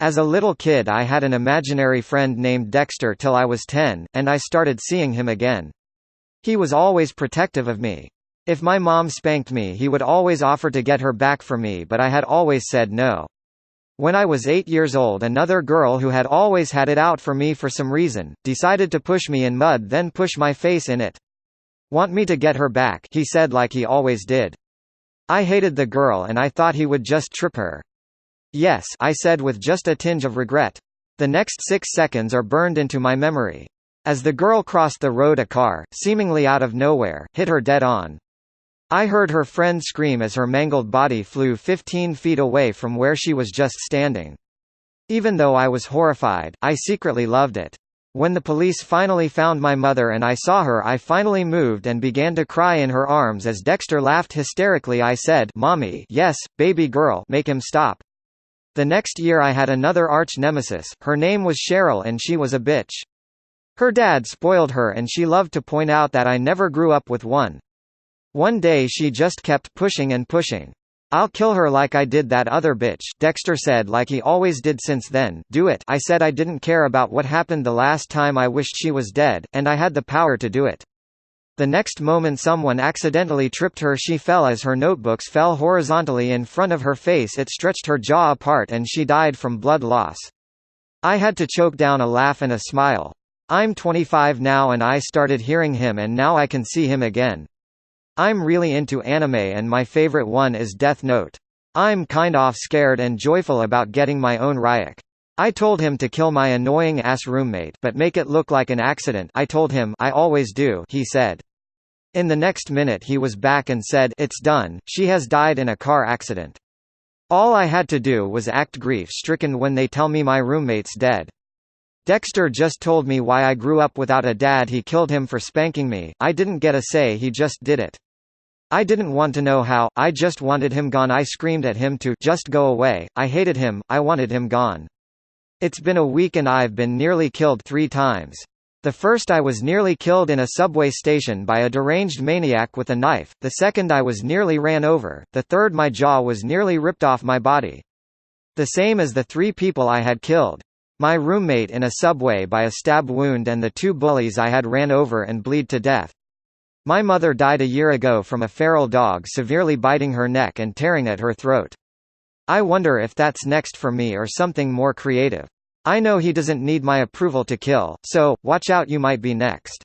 As a little kid I had an imaginary friend named Dexter till I was 10, and I started seeing him again. He was always protective of me. If my mom spanked me he would always offer to get her back for me, but I had always said no. When I was 8 years old, another girl who had always had it out for me for some reason, decided to push me in mud, then push my face in it. "Want me to get her back?" he said like he always did. I hated the girl and I thought he would just trip her. "Yes," I said with just a tinge of regret. The next 6 seconds are burned into my memory. As the girl crossed the road, a car, seemingly out of nowhere, hit her dead on. I heard her friend scream as her mangled body flew 15 feet away from where she was just standing. Even though I was horrified, I secretly loved it. When the police finally found my mother and I saw her, I finally moved and began to cry in her arms as Dexter laughed hysterically. I said, "Mommy, yes, baby girl, make him stop." The next year I had another arch-nemesis. Her name was Cheryl and she was a bitch. Her dad spoiled her and she loved to point out that I never grew up with one. One day she just kept pushing and pushing. "I'll kill her like I did that other bitch," Dexter said like he always did since then. "Do it," I said. I didn't care about what happened the last time. I wished she was dead, and I had the power to do it. The next moment someone accidentally tripped her. She fell as her notebooks fell horizontally in front of her face. It stretched her jaw apart and she died from blood loss. I had to choke down a laugh and a smile. I'm 25 now and I started hearing him and now I can see him again. I'm really into anime and my favorite one is Death Note. I'm kind of scared and joyful about getting my own Ryuk. I told him to kill my annoying ass roommate but make it look like an accident. I told him I always do, he said. In the next minute he was back and said, "It's done, she has died in a car accident." All I had to do was act grief-stricken when they tell me my roommate's dead. Dexter just told me why I grew up without a dad. He killed him for spanking me. I didn't get a say, he just did it. I didn't want to know how, I just wanted him gone. I screamed at him to just go away. I hated him, I wanted him gone. It's been a week and I've been nearly killed 3 times. The first I was nearly killed in a subway station by a deranged maniac with a knife, the second I was nearly ran over, the third my jaw was nearly ripped off my body. The same as the 3 people I had killed. My roommate in a subway by a stab wound and the 2 bullies I had ran over and bleed to death. My mother died a year ago from a feral dog severely biting her neck and tearing at her throat. I wonder if that's next for me or something more creative. I know he doesn't need my approval to kill, so, watch out, you might be next.